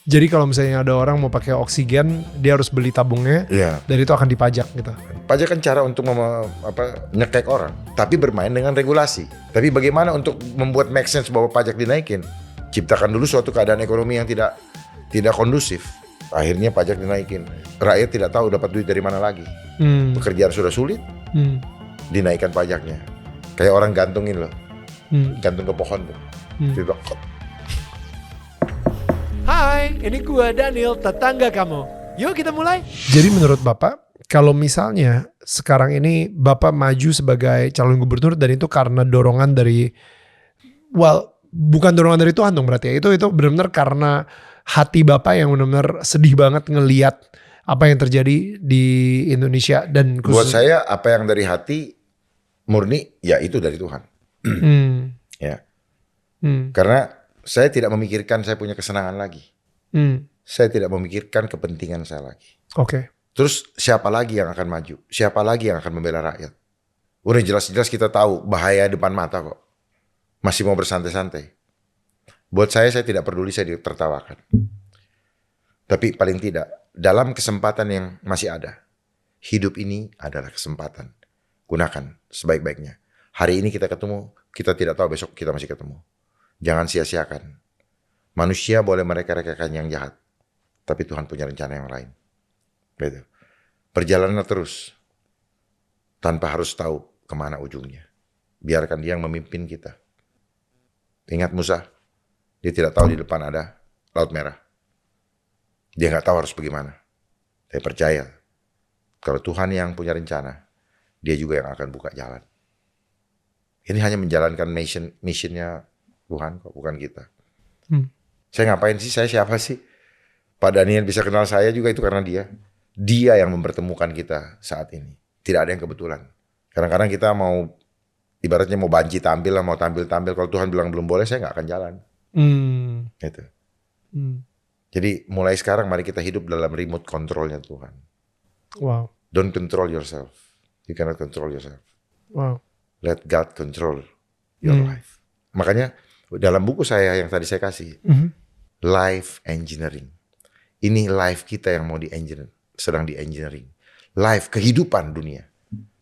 Jadi kalau misalnya ada orang mau pakai oksigen, dia harus beli tabungnya, Iya. dan itu akan dipajak gitu. Pajak kan cara untuk nyekek orang, tapi bermain dengan regulasi. Tapi bagaimana untuk membuat make sense bahwa pajak dinaikin? Ciptakan dulu suatu keadaan ekonomi yang tidak kondusif. Akhirnya pajak dinaikin. Rakyat tidak tahu dapat duit dari mana lagi. Pekerjaan sudah sulit, dinaikkan pajaknya. Kayak orang gantungin loh, gantung ke pohon tuh. Tiba-tiba, Hai, ini gua Daniel, tetangga kamu. Yuk kita mulai. Jadi menurut Bapak, kalau misalnya sekarang ini Bapak maju sebagai calon gubernur dan itu karena dorongan dari, bukan dorongan dari Tuhan dong berarti ya. Itu benar-benar karena hati Bapak yang benar-benar sedih banget ngelihat apa yang terjadi di Indonesia dan buat saya apa yang dari hati murni, ya itu dari Tuhan. Ya. Karena saya tidak memikirkan saya punya kesenangan lagi. Saya tidak memikirkan kepentingan saya lagi. Oke. Terus siapa lagi yang akan maju? Siapa lagi yang akan membela rakyat? Udah jelas-jelas kita tahu bahaya depan mata kok. Masih mau bersantai-santai. Buat saya tidak peduli saya ditertawakan. Tapi paling tidak, dalam kesempatan yang masih ada, hidup ini adalah kesempatan. Gunakan sebaik-baiknya. Hari ini kita ketemu, kita tidak tahu besok kita masih ketemu. Jangan sia-siakan. Manusia boleh mereka-rekakan yang jahat, tapi Tuhan punya rencana yang lain. Gitu. Perjalanan terus, tanpa harus tahu kemana ujungnya. Biarkan dia yang memimpin kita. Ingat Musa, dia tidak tahu di depan ada Laut Merah. Dia nggak tahu harus bagaimana. Tapi percaya, kalau Tuhan yang punya rencana, dia juga yang akan buka jalan. Ini hanya menjalankan missionnya Tuhan kok, bukan kita. Saya ngapain sih? Saya siapa sih? Pak Daniel bisa kenal saya juga itu karena dia. Dia yang mempertemukan kita saat ini. Tidak ada yang kebetulan. Kadang-kadang kita mau, ibaratnya mau banci tampil lah, mau tampil-tampil. Kalau Tuhan bilang belum boleh, saya nggak akan jalan. Gitu. Jadi mulai sekarang mari kita hidup dalam remote controlnya Tuhan. Wow. Don't control yourself. You cannot control yourself. Wow. Let God control your life. Makanya dalam buku saya yang tadi saya kasih, Life Engineering. Ini life kita yang mau sedang di engineering. Life, kehidupan dunia.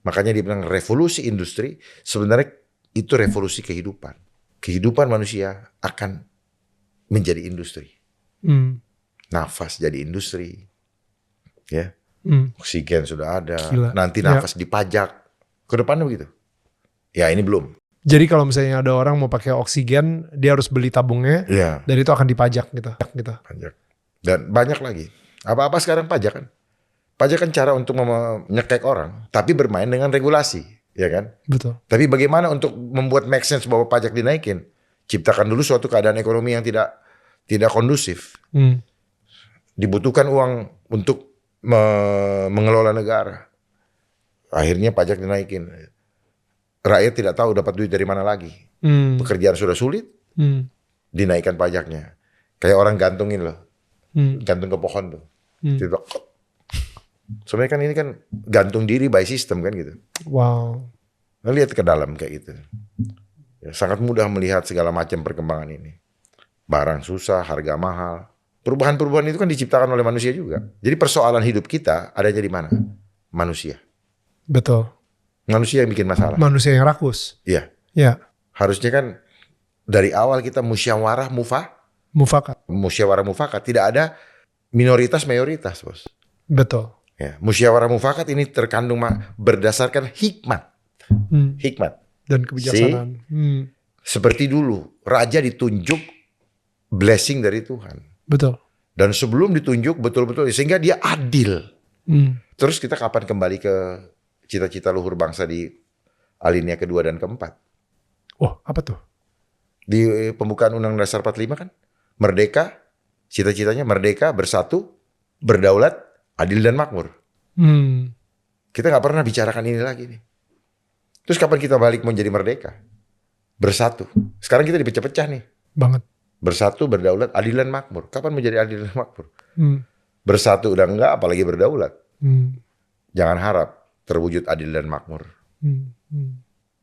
Makanya dia bilang revolusi industri, sebenarnya itu revolusi kehidupan. Kehidupan manusia akan menjadi industri. Nafas jadi industri. Ya. Oksigen sudah ada. Gila. Nanti nafas dipajak. Ke depannya begitu. Ya ini belum. Jadi kalau misalnya ada orang mau pakai oksigen, dia harus beli tabungnya, dan itu akan dipajak gitu. Pajak. Dan banyak lagi. Apa-apa sekarang pajak kan. Pajak kan cara untuk menyekek orang, tapi bermain dengan regulasi, ya kan? Betul. Tapi bagaimana untuk membuat make sense bahwa pajak dinaikin? Ciptakan dulu suatu keadaan ekonomi yang tidak kondusif. Dibutuhkan uang untuk mengelola negara. Akhirnya pajak dinaikin. Rakyat tidak tahu dapat duit dari mana lagi. Pekerjaan sudah sulit, dinaikkan pajaknya. Kayak orang gantungin loh, gantung ke pohon tuh. Sebenarnya kan ini kan gantung diri by system kan gitu. Wow. Nah, lihat ke dalam kayak gitu. Ya, sangat mudah melihat segala macam perkembangan ini. Barang susah, harga mahal. Perubahan-perubahan itu kan diciptakan oleh manusia juga. Jadi persoalan hidup kita adanya di mana? Manusia. Betul. Manusia yang bikin masalah. Manusia yang rakus. Iya. Ya. Harusnya kan dari awal kita musyawarah mufakat. Tidak ada minoritas mayoritas, bos. Betul. Ya, musyawarah mufakat ini terkandung berdasarkan hikmat. Hikmat. Dan kebijaksanaan. Seperti dulu, raja ditunjuk blessing dari Tuhan. Betul. Dan sebelum ditunjuk betul-betul sehingga dia adil. Terus kita kapan kembali ke cita-cita luhur bangsa di alinea kedua dan keempat? Oh, apa tuh? Di pembukaan Undang-Undang Dasar 45 kan? Merdeka, cita-citanya merdeka, bersatu, berdaulat, adil dan makmur. Kita nggak pernah bicarakan ini lagi nih. Terus kapan kita balik mau jadi merdeka? Bersatu. Sekarang kita dipecah-pecah nih. Banget. Bersatu, berdaulat, adil dan makmur. Kapan menjadi adil dan makmur? Bersatu udah enggak, apalagi berdaulat. Jangan harap terwujud adil dan makmur.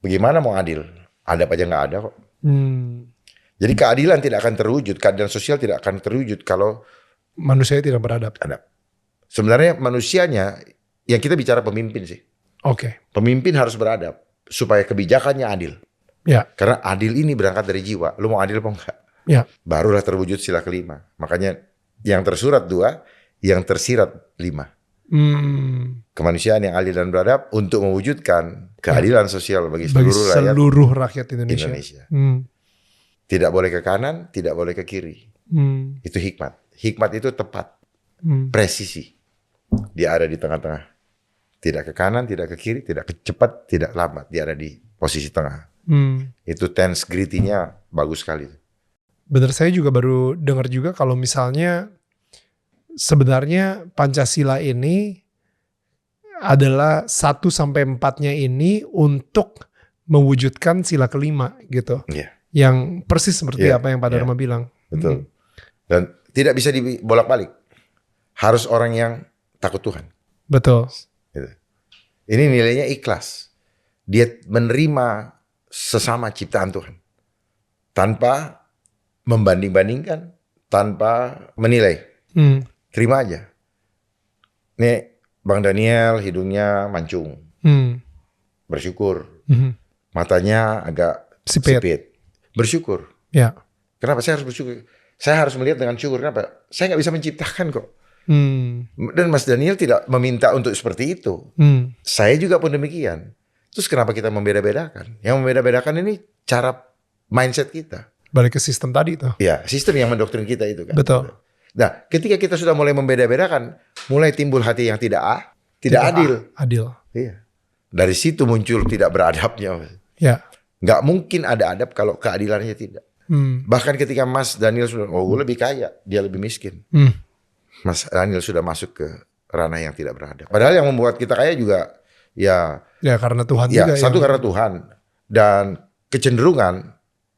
Bagaimana mau adil? Adab aja nggak ada kok. Jadi keadilan tidak akan terwujud, keadilan sosial tidak akan terwujud kalau Manusia tidak beradab. Sebenarnya manusianya, yang kita bicara pemimpin sih. Oke. Pemimpin harus beradab supaya kebijakannya adil. Ya. Karena adil ini berangkat dari jiwa. Lu mau adil apa enggak? Ya. Barulah terwujud sila kelima. Makanya yang tersurat 2, yang tersirat 5. Kemanusiaan yang adil dan beradab untuk mewujudkan keadilan sosial bagi seluruh rakyat Indonesia. Tidak boleh ke kanan, tidak boleh ke kiri. Itu hikmat. Hikmat itu tepat, presisi. Dia ada di tengah-tengah. Tidak ke kanan, tidak ke kiri, tidak ke cepat, tidak lambat. Dia ada di posisi tengah. Itu tense gritty-nya bagus sekali. Bener, saya juga baru dengar juga kalau misalnya sebenarnya Pancasila ini adalah 1-4-nya ini untuk mewujudkan sila kelima gitu. Yeah. Yang persis seperti apa yang Pak Dharma bilang. Betul. Dan tidak bisa dibolak-balik. Harus orang yang takut Tuhan. Betul. Gitu. Ini nilainya ikhlas. Dia menerima sesama ciptaan Tuhan. Tanpa membanding-bandingkan, tanpa menilai. Terima aja. Nih Bang Daniel hidungnya mancung. Bersyukur. Matanya agak sipit. Bersyukur. Ya. Kenapa saya harus bersyukur? Saya harus melihat dengan syukur. Kenapa? Saya nggak bisa menciptakan kok. Dan Mas Daniel tidak meminta untuk seperti itu. Saya juga pun demikian. Terus kenapa kita membeda-bedakan? Yang membeda-bedakan ini cara mindset kita. Balik ke sistem tadi tuh. Ya, sistem yang mendoktrin kita itu kan. Betul. Nah, ketika kita sudah mulai membeda-bedakan, mulai timbul hati yang tidak adil. Adil. Iya. Dari situ muncul tidak beradabnya. Ya. Nggak mungkin ada adab kalau keadilannya tidak. Bahkan ketika Mas Daniel sudah, gue lebih kaya, dia lebih miskin. Mas Daniel sudah masuk ke ranah yang tidak beradab. Padahal yang membuat kita kaya juga ya karena Tuhan ya, juga. Satu karena Tuhan. Dan kecenderungan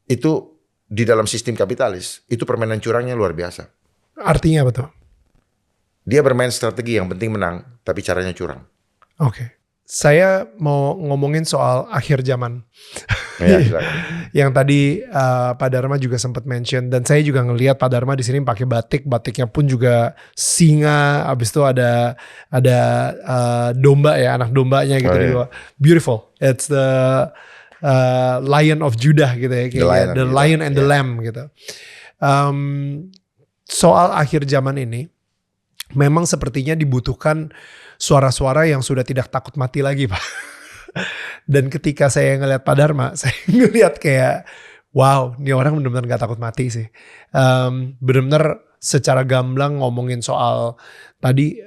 itu di dalam sistem kapitalis, itu permainan curangnya luar biasa. Artinya apa tuh? Dia bermain strategi yang penting menang, tapi caranya curang. Oke. Saya mau ngomongin soal akhir zaman. Ya, silakan. Yang tadi Pak Dharma juga sempat mention, dan saya juga ngelihat Pak Dharma di sini pakai batiknya pun juga singa, abis itu ada domba ya, anak dombanya gitu. Iya. Beautiful. It's the Lion of Judah gitu ya, the Lion and the Lamb gitu. Soal akhir zaman ini, memang sepertinya dibutuhkan suara-suara yang sudah tidak takut mati lagi, Pak. Dan ketika saya ngelihat Pak Dharma, saya ngelihat kayak, wow, ini orang benar-benar gak takut mati sih. Benar-benar secara gamblang ngomongin soal tadi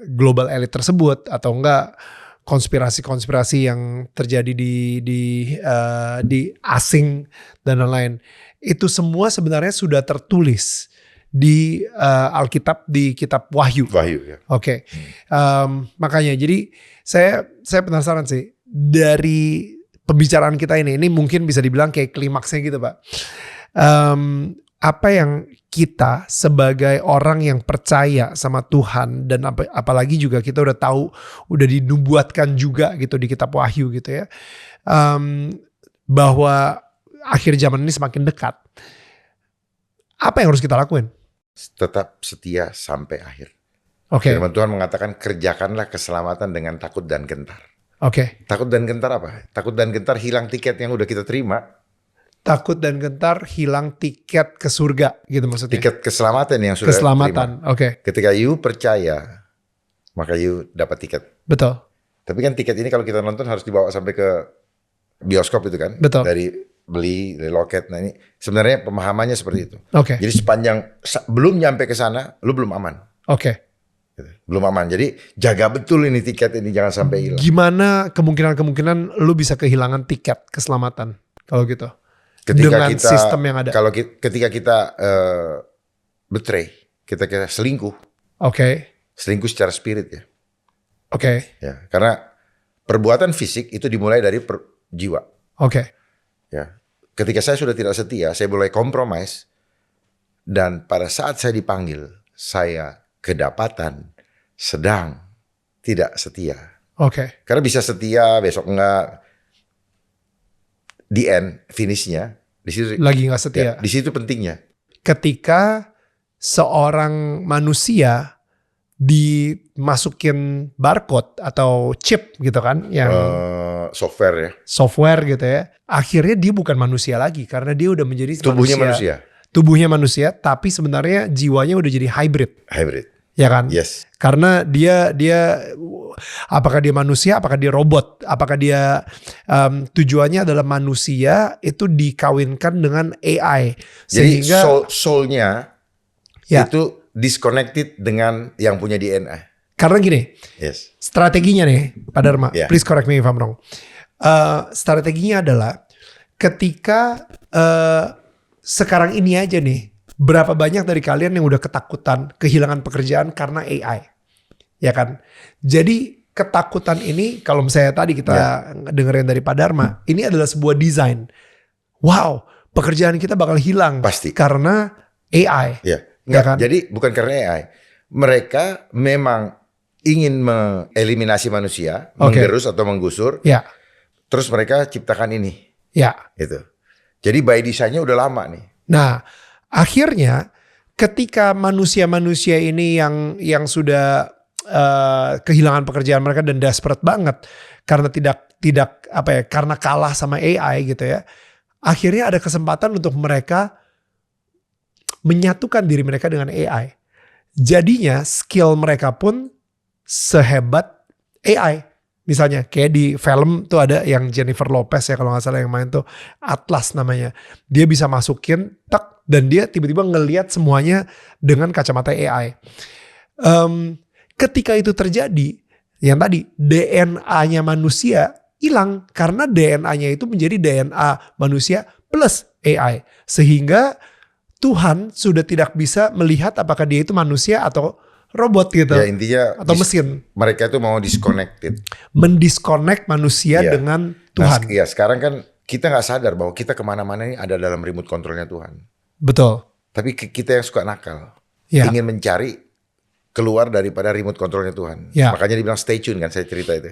global elite tersebut, atau enggak konspirasi-konspirasi yang terjadi di asing dan lain-lain. Itu semua sebenarnya sudah tertulis di Alkitab, di kitab Wahyu. Ya. Oke. Makanya jadi saya penasaran sih, dari pembicaraan kita ini mungkin bisa dibilang kayak klimaksnya gitu, Pak. Apa yang kita sebagai orang yang percaya sama Tuhan, dan apalagi juga kita udah tahu, udah dinubuatkan juga gitu di kitab Wahyu gitu ya, bahwa akhir zaman ini semakin dekat. Apa yang harus kita lakuin? Tetap setia sampai akhir. Oke. Firman Tuhan mengatakan, kerjakanlah keselamatan dengan takut dan gentar. Oke. Takut dan gentar apa? Takut dan gentar hilang tiket yang udah kita terima. Takut dan gentar hilang tiket ke surga gitu maksudnya. Tiket keselamatan yang sudah terima. Oke. Ketika you percaya, maka you dapat tiket. Betul. Tapi kan tiket ini kalau kita nonton harus dibawa sampai ke bioskop itu kan. Betul. Dari loket. Nah ini sebenarnya pemahamannya seperti itu. Oke. Jadi sepanjang belum nyampe ke sana, lu belum aman. Oke. Belum aman. Jadi jaga betul ini tiket ini, jangan sampai hilang. Gimana kemungkinan lu bisa kehilangan tiket keselamatan kalau gitu? Ketika dengan sistem yang ada. Ketika kita betray, kita selingkuh. Oke. Selingkuh secara spirit ya. Oke. Ya, karena perbuatan fisik itu dimulai dari jiwa. Oke. Ya. Ketika saya sudah tidak setia, saya mulai kompromis, dan pada saat saya dipanggil, saya kedapatan sedang tidak setia. Oke. Karena bisa setia, besok enggak. The end, finishnya di situ. Lagi nggak setia. Ya, di situ pentingnya. Ketika seorang manusia dimasukin barcode atau chip gitu kan, yang Software ya. software gitu ya, akhirnya dia bukan manusia lagi karena dia udah menjadi Tubuhnya manusia. Tubuhnya manusia, tapi sebenarnya jiwanya udah jadi hybrid. Hybrid. Ya kan? Yes. Karena dia apakah dia manusia, apakah dia robot, apakah dia tujuannya adalah manusia itu dikawinkan dengan AI. Jadi Sehingga soul-nya ya, itu disconnected dengan yang punya DNA. karena gini, Yes. strateginya nih Pak Dharma, Yeah. please correct me if I'm wrong. Strateginya adalah ketika sekarang ini aja nih, berapa banyak dari kalian yang udah ketakutan kehilangan pekerjaan karena AI, ya kan? Jadi ketakutan ini, kalau misalnya tadi kita dengerin dari Pak Dharma, ini adalah sebuah desain. Wow, pekerjaan kita bakal hilang Pasti. karena AI. Ya. Ya kan? Jadi bukan karena AI. Mereka memang ingin mengeliminasi manusia, menggerus atau menggusur. Ya, Terus mereka ciptakan ini. ya. Gitu. Jadi by design-nya udah lama nih. Nah, akhirnya ketika manusia-manusia ini yang sudah kehilangan pekerjaan mereka dan desperate banget karena tidak apa ya, karena kalah sama AI gitu ya. Akhirnya ada kesempatan untuk mereka menyatukan diri mereka dengan AI. Jadinya skill mereka pun sehebat AI. Misalnya kayak di film tuh ada yang Jennifer Lopez ya kalau nggak salah yang main tuh, Atlas namanya. Dia bisa masukin tak dan dia tiba-tiba ngelihat semuanya dengan kacamata AI. Ketika itu terjadi, yang tadi DNA-nya manusia hilang karena DNA-nya itu menjadi DNA manusia plus AI. Sehingga Tuhan sudah tidak bisa melihat apakah dia itu manusia atau robot gitu. Ya intinya atau mesin. Mereka itu mau disconnected. Mendisconnect manusia Iya. dengan Tuhan. Nah, sekarang kan kita nggak sadar bahwa kita kemana-mana ini ada dalam remote controlnya Tuhan. Betul. Tapi kita yang suka nakal. Ya. Ingin mencari keluar daripada remote controlnya Tuhan. Ya. Makanya dibilang stay tune kan, saya cerita itu.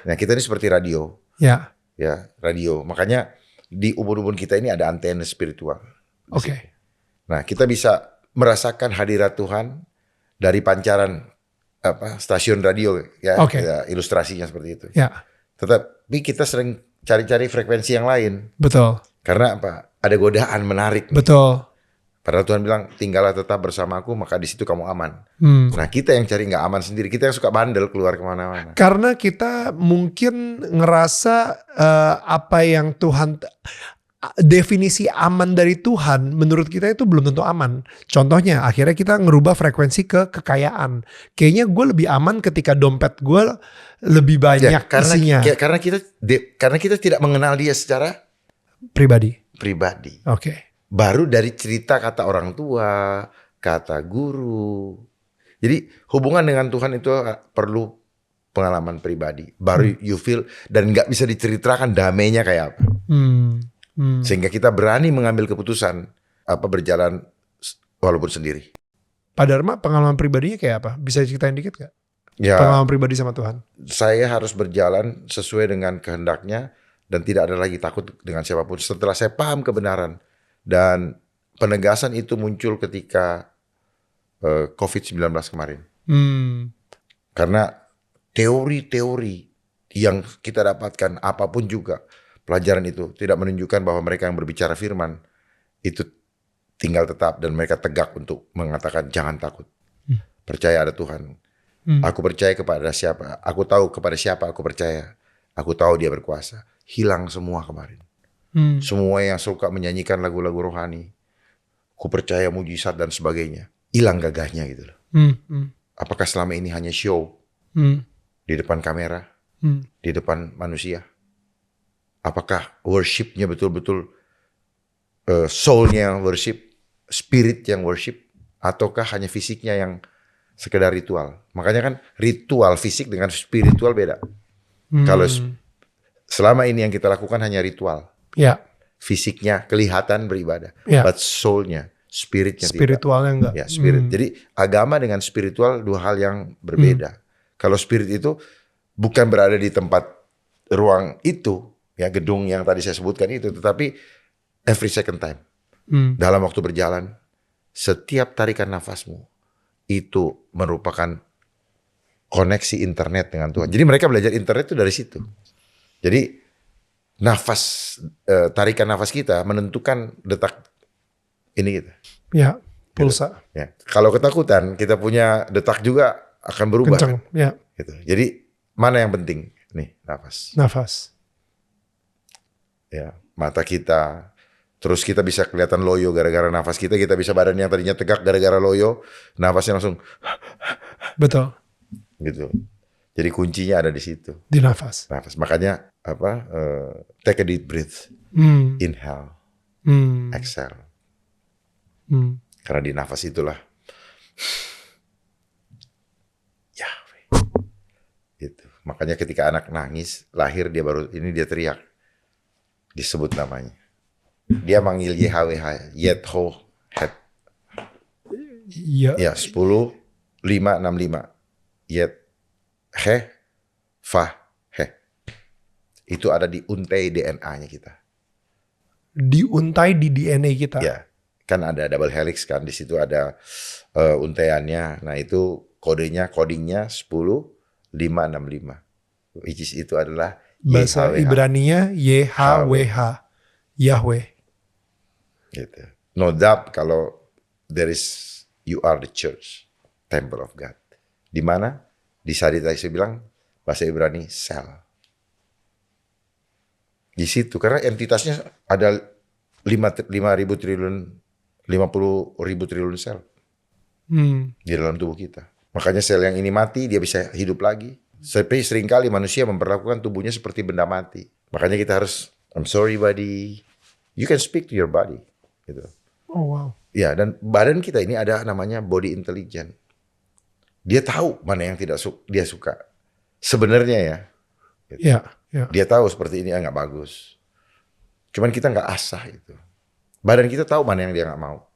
Nah kita ini seperti radio. Ya. Ya, radio. Makanya di ubun-ubun kita ini ada antena spiritual. Oke. Nah, kita bisa merasakan hadirat Tuhan dari pancaran stasiun radio ya, Oke. ya, ilustrasinya seperti itu. Ya. Tetapi kita sering cari-cari frekuensi yang lain. Betul. Karena apa? Ada godaan menarik. Betul. Padahal Tuhan bilang, tinggallah tetap bersamaku, maka di situ kamu aman. Nah, kita yang cari nggak aman sendiri. Kita yang suka bandel keluar kemana-mana. Karena kita mungkin ngerasa apa yang Tuhan, definisi aman dari Tuhan menurut kita itu belum tentu aman. Contohnya akhirnya kita ngerubah frekuensi ke kekayaan. Kayaknya gue lebih aman ketika dompet gue lebih banyak isinya. Karena kita tidak mengenal dia secara Pribadi. Oke. Baru dari cerita kata orang tua, kata guru. Jadi hubungan dengan Tuhan itu perlu pengalaman pribadi. Baru you feel dan nggak bisa diceritakan damainya kayak apa. Sehingga kita berani mengambil keputusan berjalan walaupun sendiri. Pak Dharma pengalaman pribadinya kayak apa? Bisa ceritain dikit gak? Ya, Pengalaman pribadi sama Tuhan. saya harus berjalan sesuai dengan kehendaknya dan tidak ada lagi takut dengan siapapun. Setelah saya paham kebenaran dan penegasan itu muncul ketika COVID-19 kemarin. Karena teori-teori yang kita dapatkan apapun juga, pelajaran itu tidak menunjukkan bahwa mereka yang berbicara firman itu tinggal tetap dan mereka tegak untuk mengatakan jangan takut. Percaya ada Tuhan. Aku percaya kepada siapa, aku tahu kepada siapa aku percaya. Aku tahu dia berkuasa. Hilang semua kemarin. Semua yang suka menyanyikan lagu-lagu rohani. Aku percaya mujizat dan sebagainya. Hilang gagahnya gitu loh. Apakah selama ini hanya show? Di depan kamera? Di depan manusia? Apakah worshipnya betul-betul soulnya yang worship? Spirit yang worship? Ataukah hanya fisiknya yang sekedar ritual? Makanya kan ritual fisik dengan spiritual beda. Kalau selama ini yang kita lakukan hanya ritual. Ya. Fisiknya kelihatan beribadah. Ya. But soulnya, spiritnya Spiritualnya tidak. enggak. Ya, spirit. Jadi agama dengan spiritual dua hal yang berbeda. Kalau spirit itu bukan berada di tempat ruang itu, ya gedung yang tadi saya sebutkan itu, tetapi every second time. Dalam waktu berjalan, setiap tarikan nafasmu itu merupakan koneksi internet dengan Tuhan. Jadi mereka belajar internet itu dari situ. Jadi tarikan nafas kita menentukan detak ini kita. Ya, pulsa. Ya. Kalau ketakutan, kita punya detak juga akan berubah. Kencang, ya. Gitu. Jadi mana yang penting? Nih, nafas. Nafas. Ya, mata kita. Terus kita bisa kelihatan loyo gara-gara nafas kita. Kita bisa badan yang tadinya tegak gara-gara loyo. Nafasnya langsung. Betul. Gitu. Jadi kuncinya ada di situ. Di nafas. Nafas. Makanya take a deep breath. Inhale. Exhale. Karena di nafas itulah Yahweh. Gitu. Makanya ketika anak nangis, lahir dia teriak. Disebut namanya. Dia manggil YHWH, Yetho, Het. Iya. Ya, 10, 5, 6, 5. Yet, He, Fa, He. Itu ada di untai DNA-nya kita. Diuntai di DNA kita. Ya, kan ada double helix kan, di situ ada untaiannya. Nah itu codingnya 10, 5, 6, 5. Which is itu adalah Bahasa YHWH. Ibraninya YHWH. Yahweh. Gitu. No doubt kalau you are the church, temple of God. Di mana? Di Sadi tadi saya bilang bahasa Ibrani sel. Di situ karena entitasnya ada 50.000 triliun, 50.000 triliun sel di dalam tubuh kita. Makanya sel yang ini mati dia bisa hidup lagi. Seringkali manusia memperlakukan tubuhnya seperti benda mati. Makanya kita harus, I'm sorry body, you can speak to your body. Gitu. Oh wow. Ya, dan badan kita ini ada namanya body intelligence. Dia tahu mana yang dia suka. Sebenarnya ya. Gitu. Ya, ya. Dia tahu seperti ini nggak bagus. Cuman kita nggak asah itu. Badan kita tahu mana yang dia nggak mau.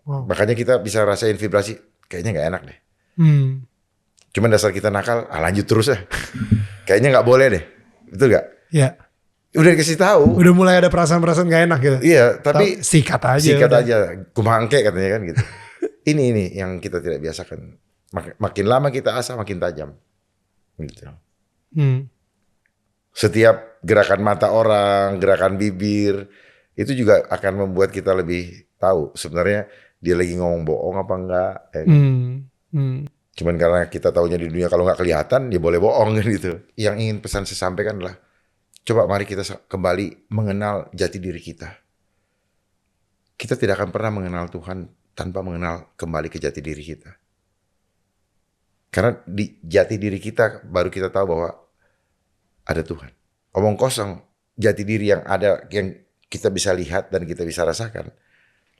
Wow. Makanya kita bisa rasain vibrasi, kayaknya nggak enak deh. Cuman dasar kita nakal, lanjut terus ya. Kayaknya nggak boleh deh. Betul nggak? Ya. Udah dikasih tahu. Udah mulai ada perasaan-perasaan gak enak gitu. Iya, tapi sikat aja. Sikat udah. aja. Kumangke katanya kan gitu. Ini yang kita tidak biasakan. Makin lama kita asah makin tajam. Gitu. Setiap gerakan mata orang, gerakan bibir, itu juga akan membuat kita lebih tahu sebenarnya dia lagi ngomong bohong apa enggak. Cuman karena kita tahunya di dunia kalau nggak kelihatan, dia boleh bohong gitu. Yang ingin pesan saya sampaikan adalah, coba mari kita kembali mengenal jati diri kita. Kita tidak akan pernah mengenal Tuhan tanpa mengenal kembali ke jati diri kita. Karena di jati diri kita baru kita tahu bahwa ada Tuhan. Omong kosong, jati diri yang ada, yang kita bisa lihat dan kita bisa rasakan.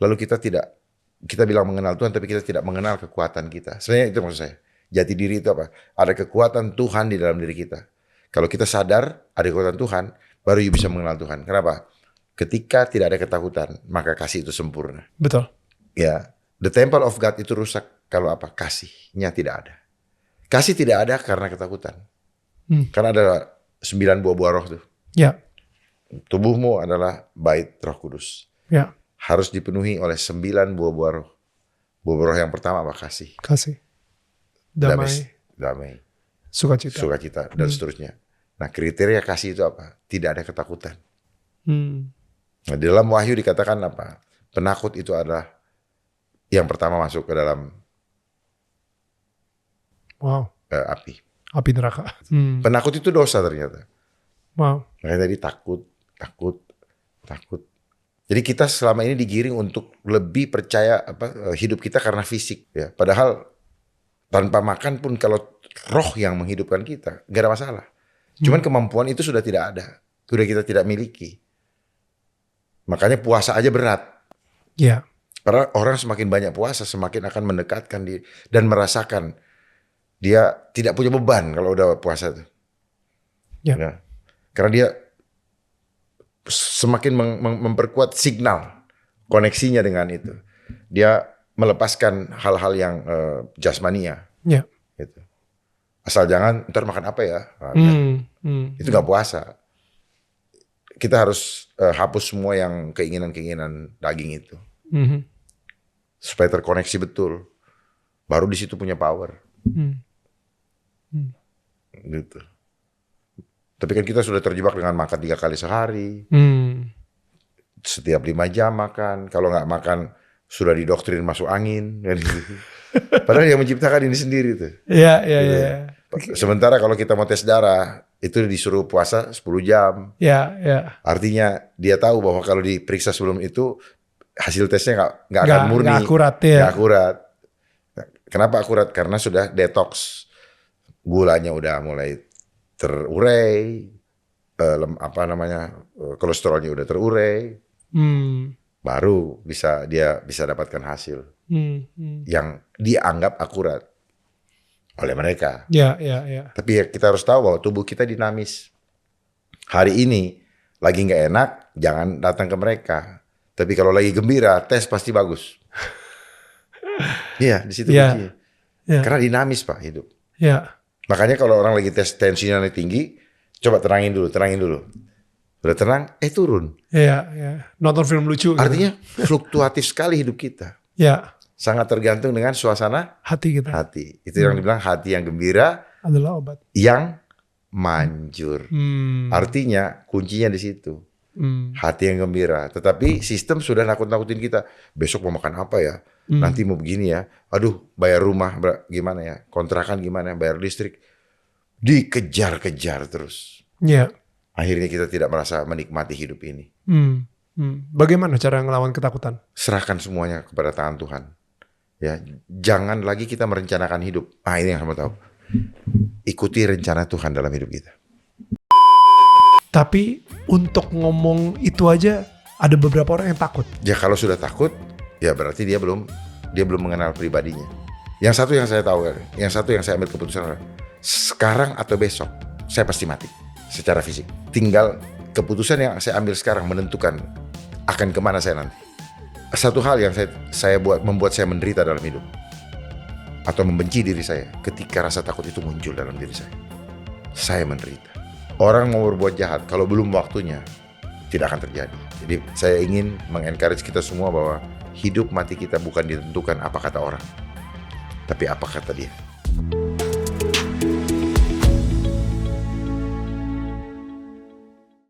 Lalu kita bilang mengenal Tuhan, tapi kita tidak mengenal kekuatan kita. Sebenarnya itu maksud saya. Jati diri itu apa? Ada kekuatan Tuhan di dalam diri kita. Kalau kita sadar ada kekuatan Tuhan, baru you bisa mengenal Tuhan. Kenapa? Ketika tidak ada ketakutan, maka kasih itu sempurna. Betul. Ya, the temple of God itu rusak kalau apa? Kasihnya tidak ada. Kasih tidak ada karena ketakutan. Karena ada 9 buah-buah roh tuh. Ya. Tubuhmu adalah bait Roh Kudus. Ya. Harus dipenuhi oleh 9 buah-buah roh. Buah-buah roh yang pertama apa? Kasih. Kasih. Damai. Sukacita. Dan seterusnya. Nah, kriteria kasih itu apa? Tidak ada ketakutan. Nah, di dalam Wahyu dikatakan apa? Penakut itu adalah yang pertama masuk ke dalam api. Api neraka. Penakut itu dosa ternyata. Wow. Makanya tadi takut. Jadi kita selama ini digiring untuk lebih percaya hidup kita karena fisik. Ya. Padahal tanpa makan pun kalau roh yang menghidupkan kita, gak ada masalah. Cuman kemampuan itu sudah tidak ada. Sudah kita tidak miliki. Makanya puasa aja berat. Ya. Karena orang semakin banyak puasa, semakin akan mendekatkan diri dan merasakan dia tidak punya beban kalau udah puasa itu. Ya. Karena dia semakin memperkuat signal koneksinya dengan itu. Dia melepaskan hal-hal yang jasmania. Ya. Gitu. Asal jangan ntar makan apa ya. Itu gak puasa. Kita harus hapus semua yang keinginan-keinginan daging itu. supaya terkoneksi betul. Baru di situ punya power. Gitu. Tapi kan kita sudah terjebak dengan makan 3 kali sehari. Setiap 5 jam makan. Kalau nggak makan sudah didoktrin masuk angin. Padahal yang menciptakan ini sendiri tuh. Iya. Sementara kalau kita mau tes darah, itu disuruh puasa 10 jam. Iya. Artinya dia tahu bahwa kalau diperiksa sebelum itu, hasil tesnya nggak akan murni. Nggak akurat ya. Nggak akurat. Kenapa akurat? Karena sudah detox. Gulanya udah mulai terurai. Kolesterolnya udah terurai. Baru dia bisa dapatkan hasil yang dianggap akurat oleh mereka. Ya. Tapi ya kita harus tahu bahwa tubuh kita dinamis. Hari ini lagi nggak enak, jangan datang ke mereka. Tapi kalau lagi gembira, tes pasti bagus. Iya, di situ kuncinya. Karena dinamis Pak hidup. Ya. Makanya kalau orang lagi tes tensinya tinggi, coba tenangin dulu. Udah tenang, turun. Iya. Nonton film lucu. Artinya fluktuatif sekali hidup kita. Ya. Sangat tergantung dengan suasana hati kita. Hati. Itu yang dibilang hati yang gembira adalah obat. Yang manjur. Artinya kuncinya di situ. Hati yang gembira. Tetapi sistem sudah nakut-nakutin kita. Besok mau makan apa ya? Nanti mau begini ya. Aduh, bayar rumah gimana ya? Kontrakan gimana? Bayar listrik. Dikejar-kejar terus. Iya. Akhirnya kita tidak merasa menikmati hidup ini. Bagaimana cara ngelawan ketakutan? Serahkan semuanya kepada tangan Tuhan. Ya, jangan lagi kita merencanakan hidup. Ini yang kamu tahu. Ikuti rencana Tuhan dalam hidup kita. Tapi untuk ngomong itu aja ada beberapa orang yang takut. Ya kalau sudah takut, ya berarti dia belum mengenal pribadinya. Yang satu yang saya tahu, yang satu yang saya ambil keputusan, sekarang atau besok saya pasti mati secara fisik. Tinggal keputusan yang saya ambil sekarang menentukan akan kemana saya nanti. Satu hal yang membuat saya menderita dalam hidup atau membenci diri saya ketika rasa takut itu muncul dalam diri saya. Saya menderita. Orang mau berbuat jahat kalau belum waktunya tidak akan terjadi. Jadi saya ingin mengencourage kita semua bahwa hidup mati kita bukan ditentukan apa kata orang, tapi apa kata dia.